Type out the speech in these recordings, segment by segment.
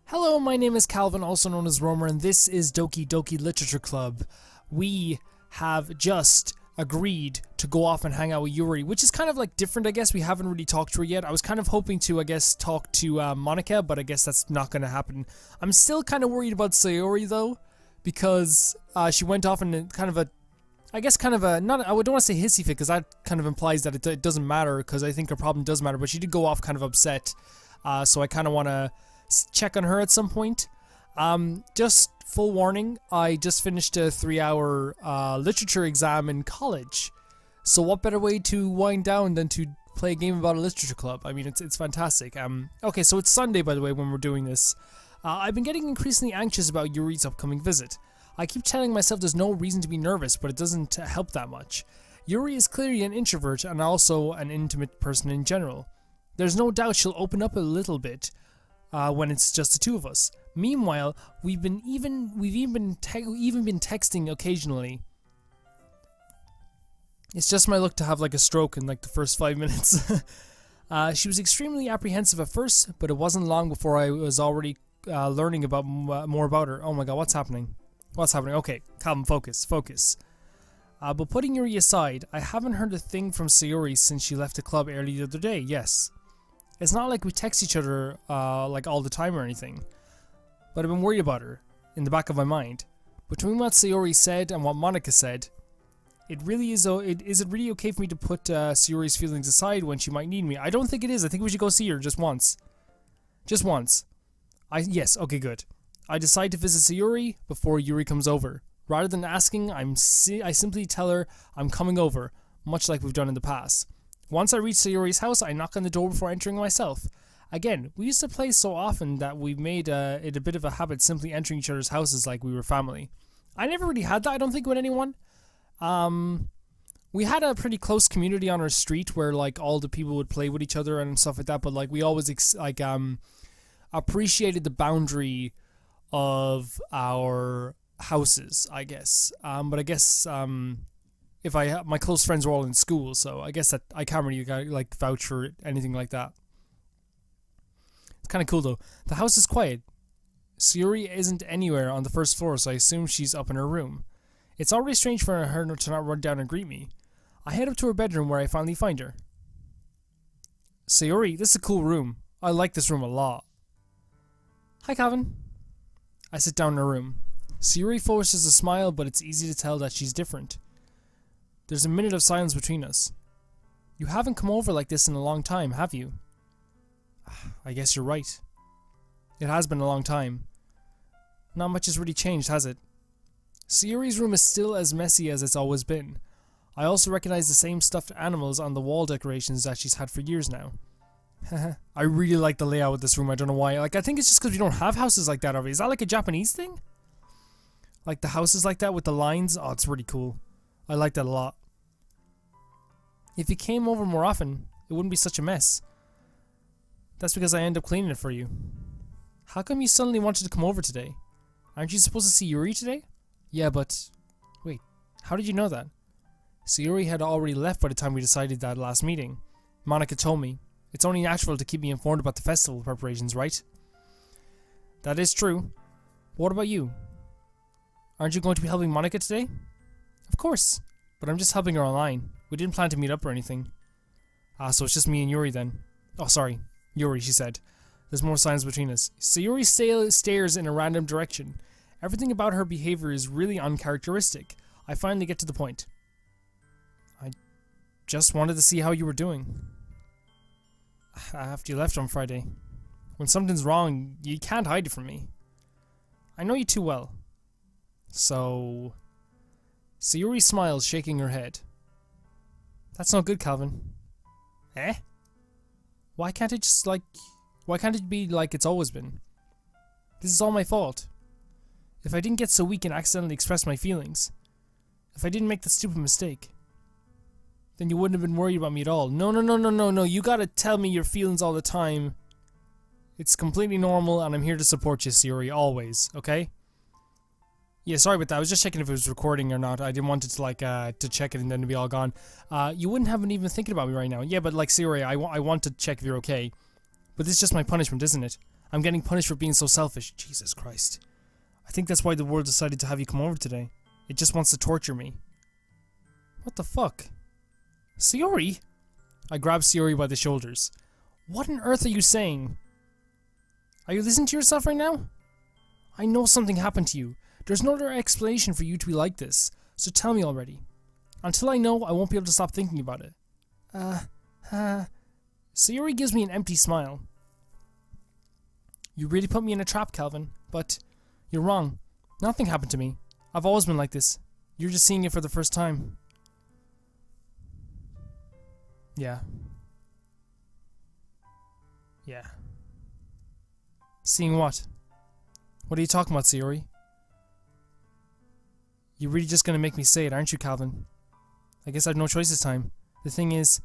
Hello, my name is Calvin, also known as Romer, and this is Doki Doki Literature Club. We have just agreed to go off and hang out with Yuri, which is kind of like different, I guess. We haven't really talked to her yet. I was kind of hoping to, I guess, talk to Monica, but I guess that's not going to happen. I'm still kind of worried about Sayori, though, because she went off in kind of a, I guess kind of a, not, I don't want to say hissy fit, because that kind of implies that it doesn't matter, because I think her problem does matter, but she did go off kind of upset, so I kind of want to check on her at some point. Just full warning, I just finished a 3-hour literature exam in college. So what better way to wind down than to play a game about a literature club? I mean, it's fantastic. Okay, so it's Sunday, by the way, when we're doing this. I've been getting increasingly anxious about Yuri's upcoming visit. I keep telling myself there's no reason to be nervous, but it doesn't help that much. Yuri is clearly an introvert and also an intimate person in general. There's no doubt she'll open up a little bit when it's just the two of us. Meanwhile, we've even been texting occasionally. It's just my luck to have like a stroke in like the first 5 minutes. She was extremely apprehensive at first, but it wasn't long before I was already learning about more about her. Oh my god, what's happening? What's happening? Okay, calm, focus. But putting Yuri aside, I haven't heard a thing from Sayori since she left the club early the other day. Yes. It's not like we text each other like all the time or anything, but I've been worried about her in the back of my mind. Between what Sayori said and what Monica said, is it really okay for me to put Sayori's feelings aside when she might need me? I don't think it is. I think we should go see her just once. Just once. Yes, okay, good. I decide to visit Sayori before Yuri comes over. Rather than asking, I simply tell her I'm coming over, much like we've done in the past. Once I reach Sayori's house, I knock on the door before entering myself. Again, we used to play so often that we made it a bit of a habit simply entering each other's houses like we were family. I never really had that, I don't think, with anyone. We had a pretty close community on our street where like all the people would play with each other and stuff like that, but like we always appreciated the boundary of our houses, I guess. But I guess if my close friends were all in school, so I guess that I can't really like vouch for anything like that. It's kind of cool though. The house is quiet. Sayori isn't anywhere on the first floor, so I assume she's up in her room. It's already strange for her to not run down and greet me. I head up to her bedroom where I finally find her. Sayori, this is a cool room. I like this room a lot. Hi, Calvin. I sit down in her room. Sayori forces a smile, but it's easy to tell that she's different. There's a minute of silence between us. You haven't come over like this in a long time, have you? I guess you're right. It has been a long time. Not much has really changed, has it? Sayori's room is still as messy as it's always been. I also recognize the same stuffed animals on the wall decorations that she's had for years now. I really like the layout of this room, I don't know why. Like, I think it's just because we don't have houses like that over here. Is that like a Japanese thing? Like the houses like that with the lines? Oh, it's really cool. I like that a lot. If you came over more often, it wouldn't be such a mess. That's because I end up cleaning it for you. How come you suddenly wanted to come over today? Aren't you supposed to see Yuri today? Yeah, but... Wait, how did you know that? Sayori had already left by the time we decided that last meeting. Monica told me. It's only natural to keep me informed about the festival preparations, right? That is true. But what about you? Aren't you going to be helping Monica today? Of course, but I'm just helping her online. We didn't plan to meet up or anything. So it's just me and Yuri then. Oh, sorry. Yuri, she said. There's more signs between us. Sayori stares in a random direction. Everything about her behavior is really uncharacteristic. I finally get to the point. I just wanted to see how you were doing. After you left on Friday. When something's wrong, you can't hide it from me. I know you too well. So... Sayori smiles, shaking her head. That's not good, Calvin. Eh? Why can't it be like it's always been? This is all my fault. If I didn't get so weak and accidentally express my feelings, if I didn't make the stupid mistake, then you wouldn't have been worried about me at all. No, you gotta tell me your feelings all the time. It's completely normal and I'm here to support you, Sayori, always, okay? Yeah, sorry about that. I was just checking if it was recording or not. I didn't want it to like to check it and then to be all gone. You wouldn't have been even thinking about me right now. Yeah, but like Sayori, I want to check if you're okay. But this is just my punishment, isn't it? I'm getting punished for being so selfish. Jesus Christ. I think that's why the world decided to have you come over today. It just wants to torture me. What the fuck? Sayori? I grabbed Sayori by the shoulders. What on earth are you saying? Are you listening to yourself right now? I know something happened to you. There's no other explanation for you to be like this. So tell me already. Until I know, I won't be able to stop thinking about it. Sayori gives me an empty smile. You really put me in a trap, Calvin. But you're wrong. Nothing happened to me. I've always been like this. You're just seeing it for the first time. Yeah. Yeah. Seeing what? What are you talking about, Sayori? You're really just gonna make me say it, aren't you, Calvin? I guess I've no choice this time. The thing is,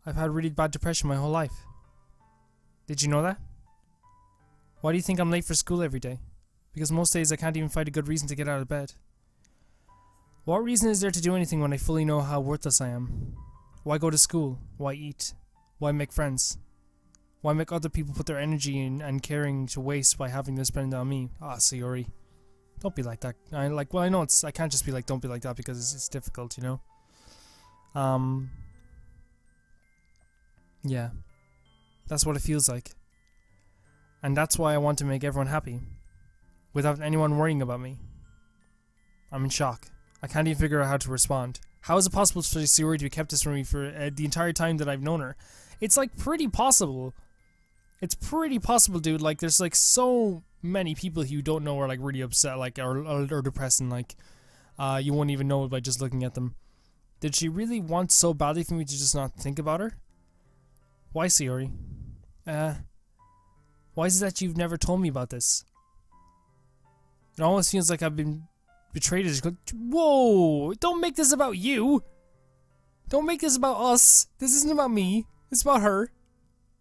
I've had really bad depression my whole life. Did you know that? Why do you think I'm late for school every day? Because most days I can't even find a good reason to get out of bed. What reason is there to do anything when I fully know how worthless I am? Why go to school? Why eat? Why make friends? Why make other people put their energy and caring to waste by having them spend it on me? Ah, Sayori. Don't be like that. I know I can't just be like, don't be like that because it's difficult, you know? Yeah. That's what it feels like. And that's why I want to make everyone happy. Without anyone worrying about me. I'm in shock. I can't even figure out how to respond. How is it possible for Sayori to have kept this from me for the entire time that I've known her? It's like pretty possible. It's pretty possible, dude. Like there's like so many people who you don't know are like really upset, like or depressed, and like you won't even know it by just looking at them. Did she really want so badly for me to just not think about her? Why, Sayori? Why is it that you've never told me about this? It almost feels like I've been betrayed. Whoa! Don't make this about you! Don't make this about us! This isn't about me. It's about her.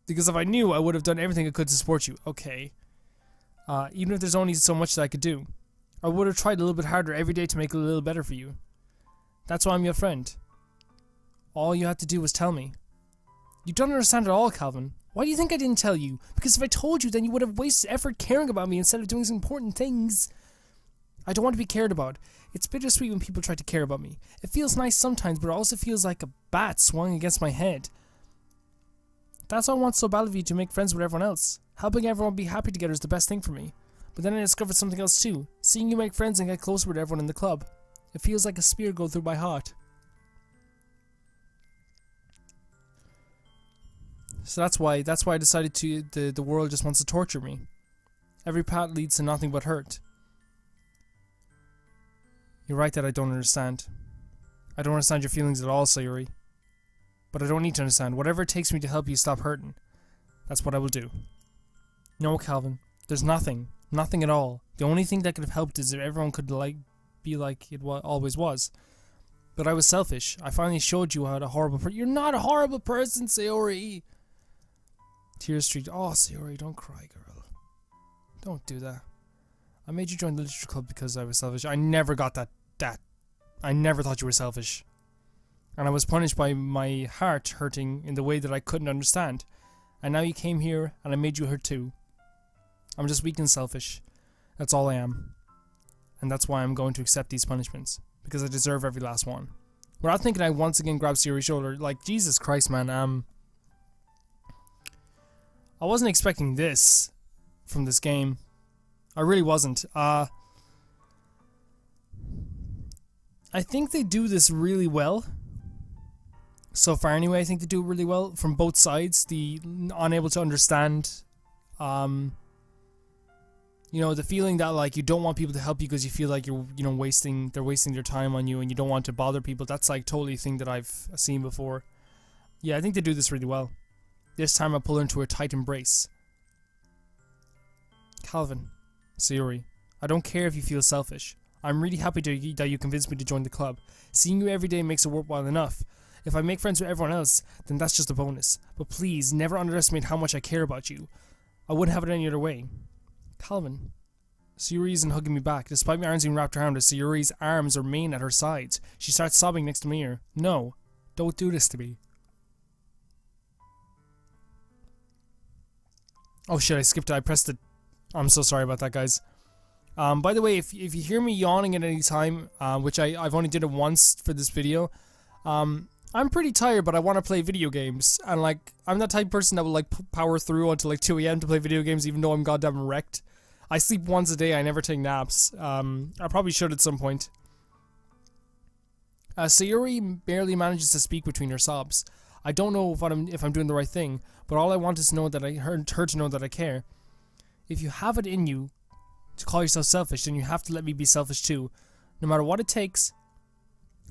Because if I knew, I would have done everything I could to support you. Okay. Even if there's only so much that I could do. I would have tried a little bit harder every day to make it a little better for you. That's why I'm your friend. All you had to do was tell me. You don't understand at all, Calvin. Why do you think I didn't tell you? Because if I told you, then you would have wasted effort caring about me instead of doing some important things. I don't want to be cared about. It's bittersweet when people try to care about me. It feels nice sometimes, but it also feels like a bat swung against my head. That's why I want so badly of you to make friends with everyone else. Helping everyone be happy together is the best thing for me. But then I discovered something else too. Seeing you make friends and get closer with everyone in the club. It feels like a spear go through my heart. So that's why I decided the world just wants to torture me. Every path leads to nothing but hurt. You're right that I don't understand. I don't understand your feelings at all, Sayori. But I don't need to understand. Whatever it takes me to help you stop hurting, that's what I will do. No, Calvin. There's nothing. Nothing at all. The only thing that could have helped is if everyone could be like it always was. But I was selfish. I finally showed you how a horrible person. You're not a horrible person, Sayori. Tears streaked. Oh, Sayori, don't cry, girl. Don't do that. I made you join the literature club because I was selfish. I never got that. I never thought you were selfish. And I was punished by my heart hurting in the way that I couldn't understand. And now you came here and I made you hurt too. I'm just weak and selfish. That's all I am. And that's why I'm going to accept these punishments. Because I deserve every last one. Without thinking, I once again grabbed Sayori's shoulder. Like, Jesus Christ, man. I wasn't expecting this from this game. I really wasn't. I think they do this really well. So far anyway, I think they do it really well from both sides. The unable to understand, you know, the feeling that like you don't want people to help you because you feel like you're, you know, they're wasting their time on you and you don't want to bother people. That's like totally a thing that I've seen before. Yeah, I think they do this really well. This time I pull her into a tight embrace. Calvin, Sayori, I don't care if you feel selfish. I'm really happy that you convinced me to join the club. Seeing you every day makes it worthwhile enough. If I make friends with everyone else, then that's just a bonus. But please, never underestimate how much I care about you. I wouldn't have it any other way. Calvin. Sayori isn't hugging me back. Despite my arms being wrapped around her, Sayori's arms remain at her sides. She starts sobbing next to my ear. No, don't do this to me. Oh shit, I skipped it. I pressed it. I'm so sorry about that, guys. By the way, if you hear me yawning at any time, which I've only did it once for this video, I'm pretty tired, but I want to play video games. And, like, I'm that type of person that will, like, power through until, like, 2 a.m. to play video games, even though I'm goddamn wrecked. I sleep once a day. I never take naps. I probably should at some point. Sayori barely manages to speak between her sobs. I don't know if I'm doing the right thing, but all I want is to know that her to know that I care. If you have it in you to call yourself selfish, then you have to let me be selfish too. No matter what it takes,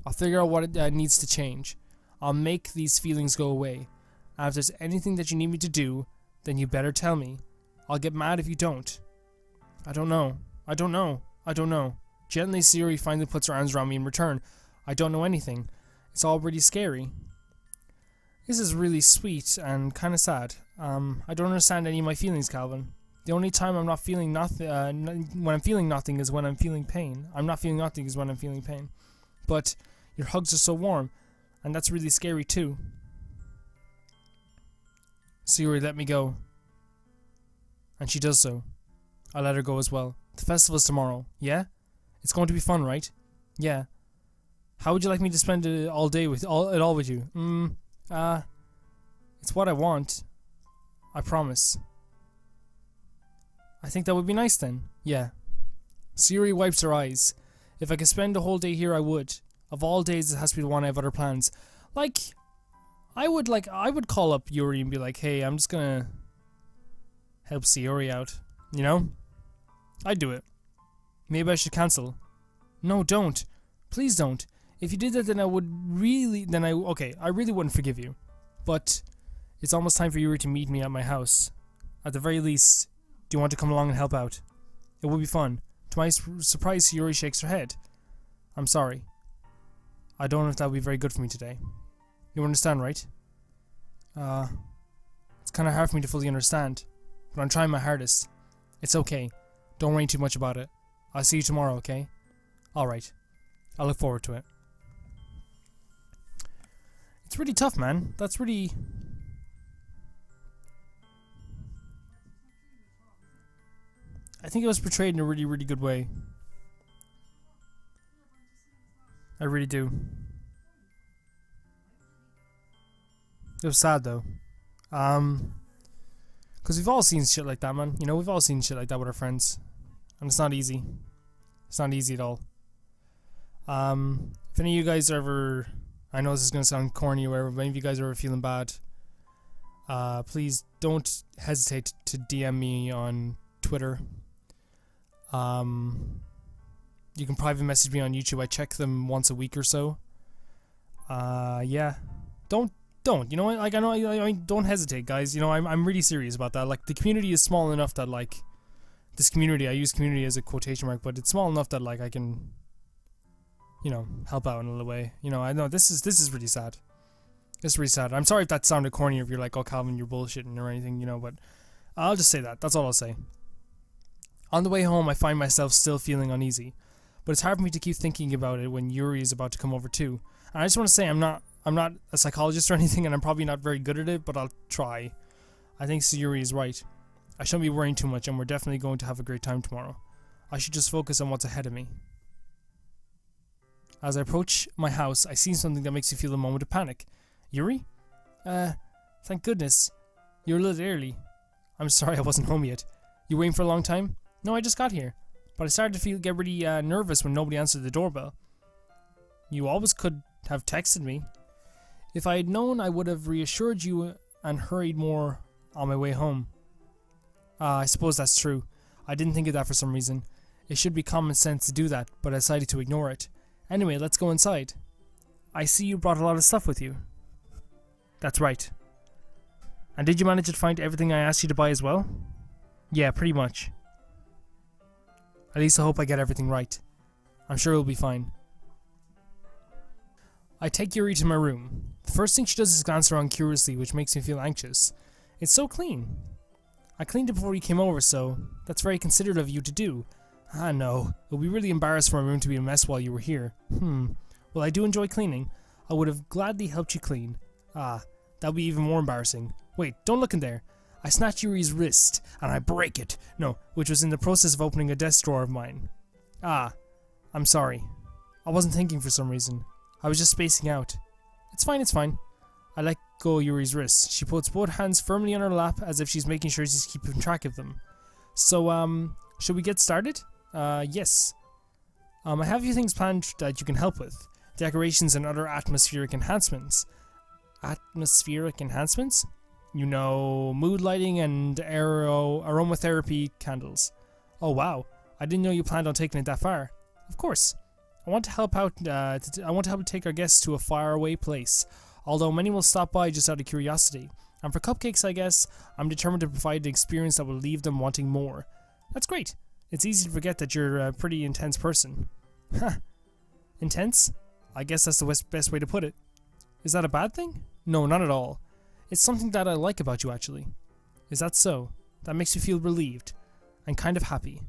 I'll figure out what it needs to change. I'll make these feelings go away. And if there's anything that you need me to do, then you better tell me. I'll get mad if you don't. I don't know. I don't know. I don't know. Gently, Sayori finally puts her arms around me in return. I don't know anything. It's all pretty scary. This is really sweet and kind of sad. I don't understand any of my feelings, Calvin. The only time I'm not feeling nothing, when I'm feeling nothing is when I'm feeling pain. I'm not feeling nothing is when I'm feeling pain. But your hugs are so warm, and that's really scary too. Sayori, let me go. And she does so. I let her go as well. The festival's tomorrow, yeah? It's going to be fun, right? Yeah. How would you like me to spend it all day with all with you? It's what I want. I promise. I think that would be nice then. Yeah. Sayori wipes her eyes. If I could spend a whole day here, I would. Of all days, it has to be the one I have other plans. Like, I would call up Yuri and be like, hey, I'm just gonna help Sayori out. You know? I'd do it. Maybe I should cancel. No, don't. Please don't. If you did that, then I really wouldn't forgive you. But it's almost time for Yuri to meet me at my house. At the very least, do you want to come along and help out? It would be fun. To my surprise, Yuri shakes her head. I'm sorry. I don't know if that would be very good for me today. You understand, right? It's kind of hard for me to fully understand, but I'm trying my hardest. It's okay. Don't worry too much about it. I'll see you tomorrow, okay? Alright. I look forward to it. It's really tough, man. That's really... I think it was portrayed in a really, really good way. I really do. It was sad, though. Because we've all seen shit like that, man. You know, we've all seen shit like that with our friends. And it's not easy. It's not easy at all. If any of you guys are ever... I know this is going to sound corny or whatever, but any of you guys are ever feeling bad, please don't hesitate to DM me on Twitter. You can private message me on YouTube. I check them once a week or so. Yeah. Don't. You know what? Like, I mean, don't hesitate, guys. You know, I'm really serious about that. Like, the community is small enough that, like, this community, I use community as a quotation mark, but it's small enough that, like, I can, you know, help out in a little way. You know, I know this is really sad. It's really sad. I'm sorry if that sounded corny, or if you're like, oh, Calvin, you're bullshitting or anything, you know, but I'll just say that. That's all I'll say. On the way home, I find myself still feeling uneasy, but it's hard for me to keep thinking about it when Yuri is about to come over too. And I just want to say I'm not a psychologist or anything, and I'm probably not very good at it, but I'll try. I think Sayori is right. I shouldn't be worrying too much, and we're definitely going to have a great time tomorrow. I should just focus on what's ahead of me. As I approach my house, I see something that makes me feel a moment of panic. Yuri? Thank goodness. You're a little early. I'm sorry I wasn't home yet. You waiting for a long time? No, I just got here. But I started to get really nervous when nobody answered the doorbell. You always could have texted me. If I had known, I would have reassured you and hurried more on my way home. I suppose that's true. I didn't think of that for some reason. It should be common sense to do that, but I decided to ignore it. Anyway, let's go inside. I see you brought a lot of stuff with you. That's right. And did you manage to find everything I asked you to buy as well? Yeah, pretty much. At least I hope I get everything right. I'm sure it'll be fine. I take Yuri to my room. The first thing she does is glance around curiously, which makes me feel anxious. It's so clean. I cleaned it before you came over, so that's very considerate of you to do. Ah, no. It would be really embarrassed for my room to be a mess while you were here. Well, I do enjoy cleaning. I would have gladly helped you clean. Ah, that would be even more embarrassing. Wait, don't look in there. I snatch Yuri's wrist, and I break it. No, which was in the process of opening a desk drawer of mine. Ah, I'm sorry. I wasn't thinking for some reason. I was just spacing out. It's fine, it's fine. I let go Yuri's wrist. She puts both hands firmly on her lap as if she's making sure she's keeping track of them. So, should we get started? Yes. I have a few things planned that you can help with. Decorations and other atmospheric enhancements. Atmospheric enhancements? You know, mood lighting and aromatherapy candles. Oh wow, I didn't know you planned on taking it that far. Of course. I want to help out. I want to help take our guests to a faraway place. Although many will stop by just out of curiosity. And for cupcakes, I guess, I'm determined to provide an experience that will leave them wanting more. That's great. It's easy to forget that you're a pretty intense person. Huh. Intense? I guess that's the best way to put it. Is that a bad thing? No, not at all. It's something that I like about you, actually. Is that so? That makes you feel relieved. And kind of happy.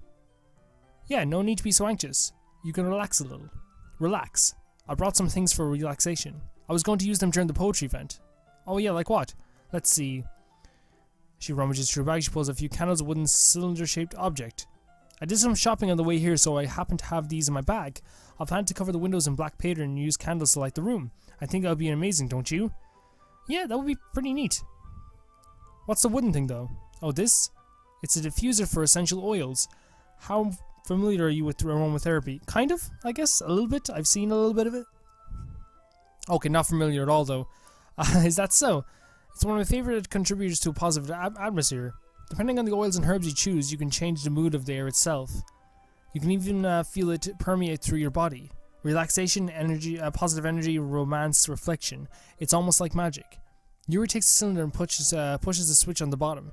Yeah, no need to be so anxious. You can relax a little. Relax. I brought some things for relaxation. I was going to use them during the poetry event. Oh yeah, like what? Let's see. She rummages through her bag. She pulls a few candles, a wooden cylinder-shaped object. I did some shopping on the way here, so I happen to have these in my bag. I'll plan to cover the windows in black paper and use candles to light the room. I think that would be amazing, don't you? Yeah, that would be pretty neat. What's the wooden thing, though? Oh, this? It's a diffuser for essential oils. How familiar are you with aromatherapy? Kind of, I guess. A little bit. I've seen a little bit of it. Okay, not familiar at all, though. Is that so? It's one of my favorite contributors to a positive atmosphere. Depending on the oils and herbs you choose, you can change the mood of the air itself. You can even feel it permeate through your body. Relaxation, energy, positive energy, romance, reflection. It's almost like magic. Yuri takes the cylinder and pushes the switch on the bottom.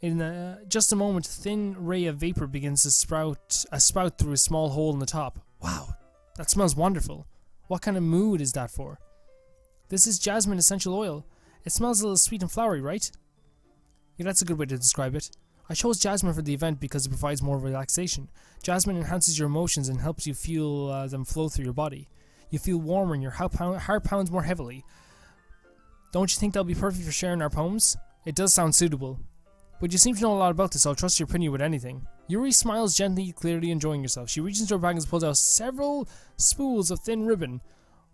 In just a moment, a thin ray of vapor begins to spout through a small hole in the top. Wow, that smells wonderful. What kind of mood is that for? This is jasmine essential oil. It smells a little sweet and flowery, right? Yeah, that's a good way to describe it. I chose jasmine for the event because it provides more relaxation. Jasmine enhances your emotions and helps you feel them flow through your body. You feel warmer and your heart pounds more heavily. Don't you think that'll be perfect for sharing our poems? It does sound suitable. But you seem to know a lot about this, so I'll trust your opinion with anything. Yuri smiles gently, clearly enjoying herself. She reaches into her bag and pulls out several spools of thin ribbon.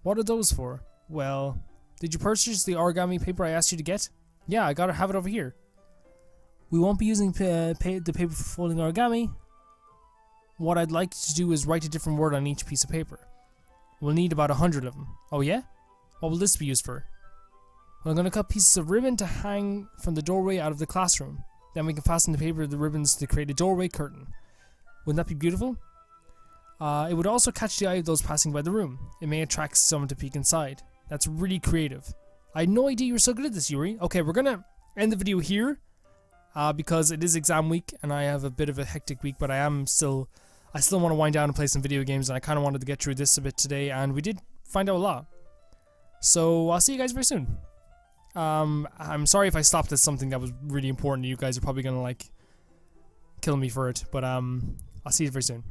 What are those for? Well, did you purchase the origami paper I asked you to get? Yeah, I gotta have it over here. We won't be using the paper for folding origami. What I'd like to do is write a different word on each piece of paper. We'll need about 100 of them. Oh yeah? What will this be used for? Well, I'm going to cut pieces of ribbon to hang from the doorway out of the classroom. Then we can fasten the paper of the ribbons to create a doorway curtain. Wouldn't that be beautiful? It would also catch the eye of those passing by the room. It may attract someone to peek inside. That's really creative. I had no idea you were so good at this, Yuri. Okay, we're going to end the video here. Because it is exam week and I have a bit of a hectic week, but I still want to wind down and play some video games, and I kind of wanted to get through this a bit today, and we did find out a lot. So I'll see you guys very soon. I'm sorry if I stopped at something that was really important. You guys are probably gonna like kill me for it, but I'll see you very soon.